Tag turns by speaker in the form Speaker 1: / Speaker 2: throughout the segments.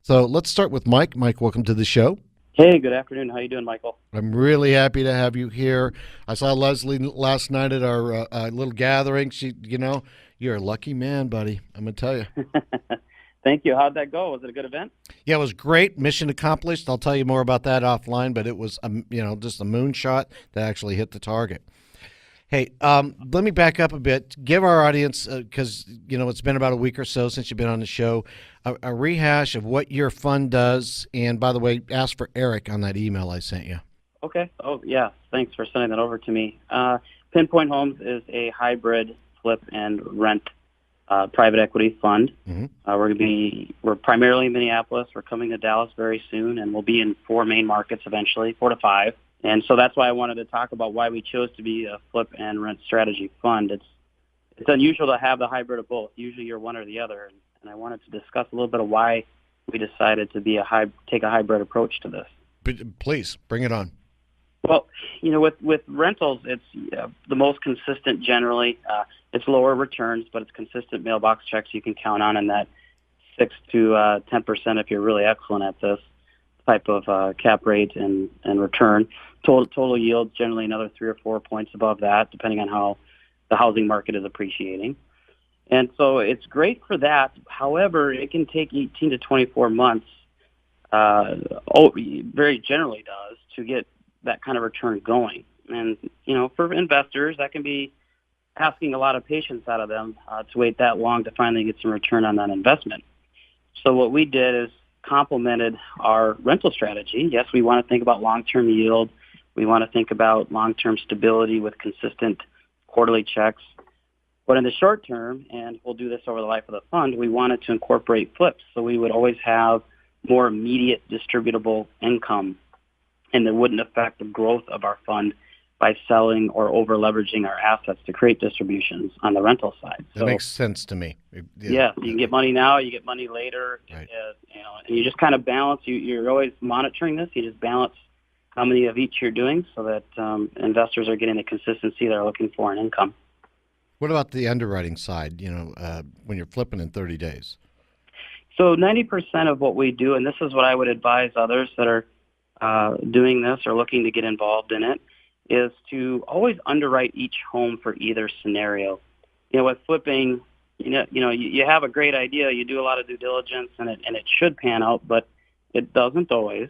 Speaker 1: So let's start with Mike. Mike, welcome to the show.
Speaker 2: Hey, good afternoon. How you doing, Michael?
Speaker 1: I'm really happy to have you here. I saw Leslie last night at our little gathering. You're a lucky man, buddy. I'm going to tell you.
Speaker 2: Thank you. How'd that go? Was it a good event?
Speaker 1: Yeah, it was great. Mission accomplished. I'll tell you more about that offline, but it was, just a moonshot that actually hit the target. Hey, let me back up a bit. Give our audience, because, it's been about a week or so since you've been on the show, a rehash of what your fund does. And by the way, ask for Eric on that email I sent you.
Speaker 2: Okay. Oh, yeah. Thanks for sending that over to me. Pinpoint Homes is a hybrid flip and rent private equity fund. Mm-hmm. We're primarily in Minneapolis. We're coming to Dallas very soon, and we'll be in 4 main markets eventually, 4 to 5. And so that's why I wanted to talk about why we chose to be a flip and rent strategy fund. It's unusual to have the hybrid of both. Usually you're one or the other. And I wanted to discuss a little bit of why we decided to take a hybrid approach to this.
Speaker 1: Please, bring it on.
Speaker 2: Well, with rentals, it's the most consistent generally. It's lower returns, but it's consistent mailbox checks you can count on, and that 6 to 10% if you're really excellent at this type of cap rate and return. Total yield generally another 3 or 4 points above that, depending on how the housing market is appreciating. And so it's great for that. However, it can take 18 to 24 months, very generally does, to get that kind of return going. And, for investors, that can be asking a lot of patience out of them to wait that long to finally get some return on that investment. So what we did is complemented our rental strategy. Yes, we want to think about long-term yield. We want to think about long-term stability with consistent quarterly checks. But in the short term, and we'll do this over the life of the fund, we wanted to incorporate flips. So we would always have more immediate distributable income, and it wouldn't affect the growth of our fund by selling or over-leveraging our assets to create distributions on the rental side.
Speaker 1: That makes sense to me.
Speaker 2: Yeah, you can get money now, you get money later,
Speaker 1: right.
Speaker 2: And you just kind of balance. You're always monitoring this. You just balance how many of each you're doing so that investors are getting the consistency they're looking for in income.
Speaker 1: What about the underwriting side, when you're flipping in 30 days?
Speaker 2: So 90% of what we do, and this is what I would advise others that are doing this or looking to get involved in it, is to always underwrite each home for either scenario. With flipping, you have a great idea, you do a lot of due diligence, and it should pan out, but it doesn't always.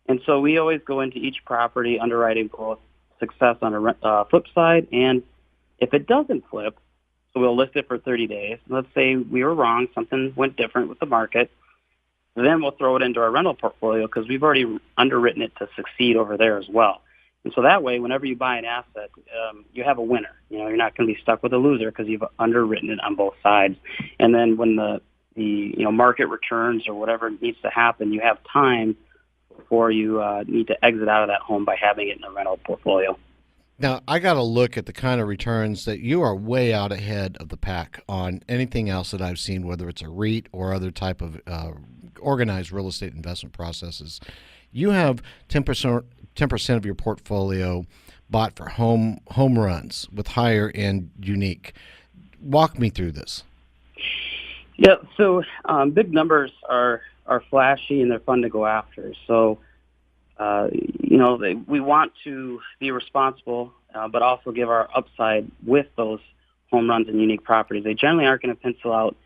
Speaker 2: And so we always go into each property underwriting both success on a flip side, and if it doesn't flip, so we'll list it for 30 days. Let's say we were wrong, something went different with the market, then we'll throw it into our rental portfolio because we've already underwritten it to succeed over there as well. And so that way, whenever you buy an asset, you have a winner. You're not going to be stuck with a loser because you've underwritten it on both sides. And then when the market returns or whatever needs to happen, you have time before you need to exit out of that home by having it in a rental portfolio.
Speaker 1: Now, I got to look at the kind of returns that you are way out ahead of the pack on anything else that I've seen, whether it's a REIT or other type of organized real estate investment processes. You have 10% of your portfolio bought for home runs with higher end unique. Walk me through this.
Speaker 2: Yeah, so big numbers are flashy and they're fun to go after. So, we want to be responsible, but also give our upside with those home runs and unique properties. They generally aren't going to pencil out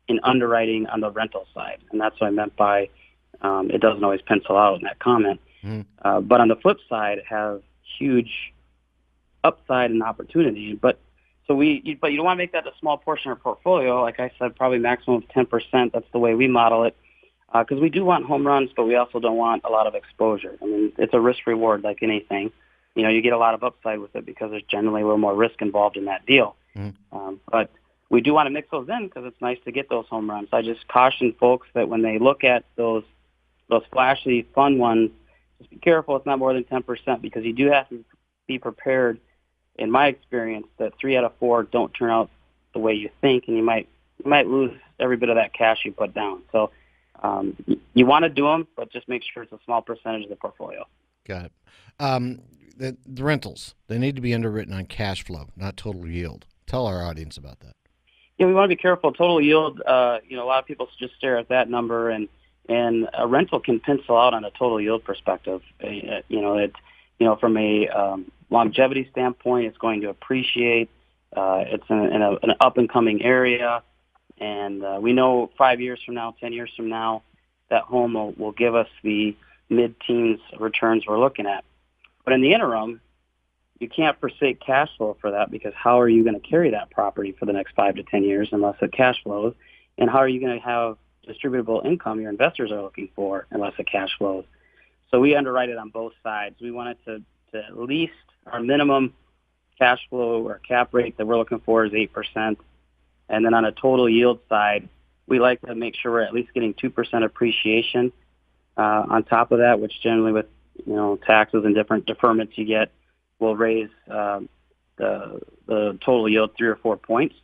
Speaker 2: in underwriting on the rental side, and that's what I meant by it doesn't always pencil out in that comment. But on the flip side, it has huge upside and opportunity. But you don't want to make that a small portion of our portfolio. Like I said, probably maximum of 10%. That's the way we model it. Because we do want home runs, but we also don't want a lot of exposure. I mean, it's a risk reward like anything. You get a lot of upside with it because there's generally a little more risk involved in that deal. But we do want to mix those in because it's nice to get those home runs. I just caution folks that when they look at those flashy, fun ones, just be careful. It's not more than 10% because you do have to be prepared, in my experience, that 3 out of 4 don't turn out the way you think, and you might lose every bit of that cash you put down. So you want to do them, but just make sure it's a small percentage of the portfolio.
Speaker 1: Got it. The rentals, they need to be underwritten on cash flow, not total yield. Tell our audience about that.
Speaker 2: Yeah, we want to be careful. Total yield, a lot of people just stare at that number, and And a rental can pencil out on a total yield perspective. From a longevity standpoint, it's going to appreciate. It's in an up-and-coming area. And we know 5 years from now, 10 years from now, that home will give us the mid-teens returns we're looking at. But in the interim, you can't forsake cash flow for that, because how are you going to carry that property for the next 5 to 10 years unless it cash flows? And how are you going to have distributable income your investors are looking for unless it cash flows? So we underwrite it on both sides. We want it to at least, our minimum cash flow or cap rate that we're looking for is 8%. And then on a total yield side, we like to make sure we're at least getting 2% appreciation on top of that, which generally with taxes and different deferments you get will raise the total yield 3 or 4 points.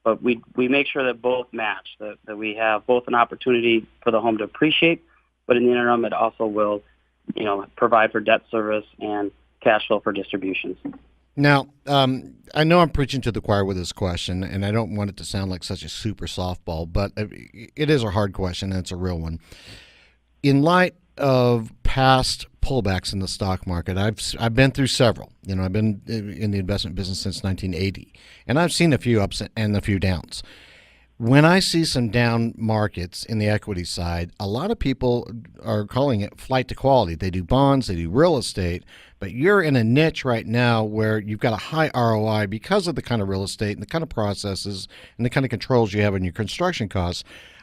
Speaker 2: But we make sure that both match, that we have both an opportunity for the home to appreciate, but in the interim it also will provide for debt service and cash flow for distributions.
Speaker 1: Now, I know I'm preaching to the choir with this question, and I don't want it to sound like such a super softball, but it is a hard question, and it's a real one. In light of past pullbacks in the stock market, I've been through several. I've been in the investment business since 1980, and I've seen a few ups and a few downs. When I see some down markets in the equity side, a lot of people are calling it flight to quality. They do bonds, they do real estate, but you're in a niche right now where you've got a high ROI because of the kind of real estate and the kind of processes and the kind of controls you have in your construction costs.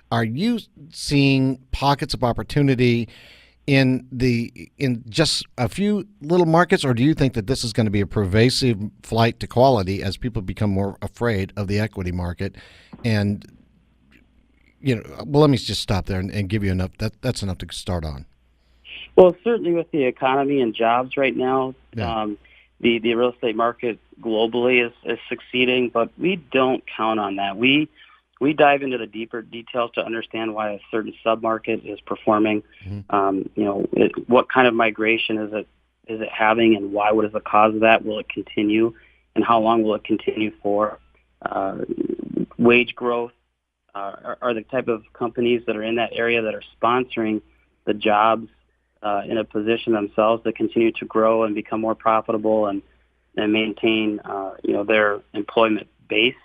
Speaker 1: Are you seeing pockets of opportunity in just a few little markets, or do you think that this is going to be a pervasive flight to quality as people become more afraid of the equity market? And well, let me just stop there and give you enough. That's enough to start on.
Speaker 2: Well, certainly with the economy and jobs right now,
Speaker 1: Yeah.
Speaker 2: The real estate market globally is succeeding, but we don't count on that. We dive into the deeper details to understand why a certain submarket is performing. Mm-hmm. What kind of migration is it having, and why? What is the cause of that? Will it continue, and how long will it continue for? Wage growth are the type of companies that are in that area that are sponsoring the jobs in a position themselves to continue to grow and become more profitable and maintain their employment base,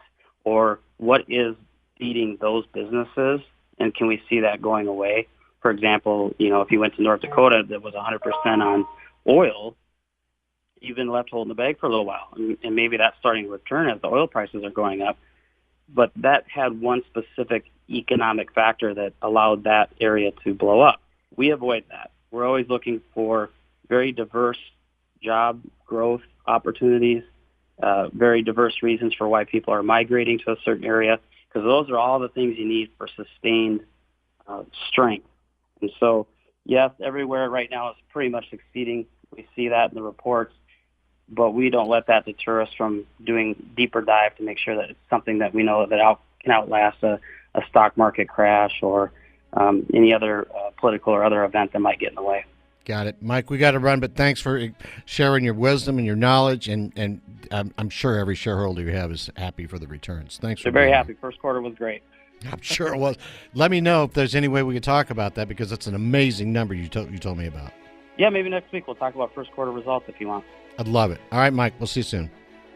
Speaker 2: or what is feeding those businesses, and can we see that going away? For example, if you went to North Dakota that was 100% on oil, you've been left holding the bag for a little while, and maybe that's starting to return as the oil prices are going up. But that had one specific economic factor that allowed that area to blow up. We avoid that. We're always looking for very diverse job growth opportunities, very diverse reasons for why people are migrating to a certain area, because those are all the things you need for sustained strength. And so, yes, everywhere right now is pretty much succeeding. We see that in the reports, but we don't let that deter us from doing deeper dive to make sure that it's something that we know that can outlast a stock market crash or any other political or other event that might get in the way.
Speaker 1: Got it. Mike, we got to run, but thanks for sharing your wisdom and your knowledge, and I'm sure every shareholder you have is happy for the returns. Thanks for
Speaker 2: They're very
Speaker 1: being
Speaker 2: happy. First quarter was great.
Speaker 1: here. I'm sure it was. Let me know if there's any way we could talk about that, because it's an amazing number you told me about.
Speaker 2: Yeah, maybe next week we'll talk about first quarter results if you want.
Speaker 1: I'd love it. All right, Mike, we'll see you soon.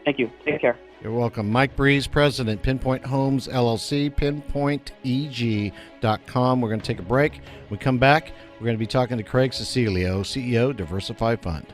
Speaker 2: Thank you. Take care.
Speaker 1: You're welcome. Mike Breese, President, Pinpoint Homes, LLC, pinpointeg.com. We're going to take a break. When we come back, we're going to be talking to Craig Cecilio, CEO, Diversify Fund.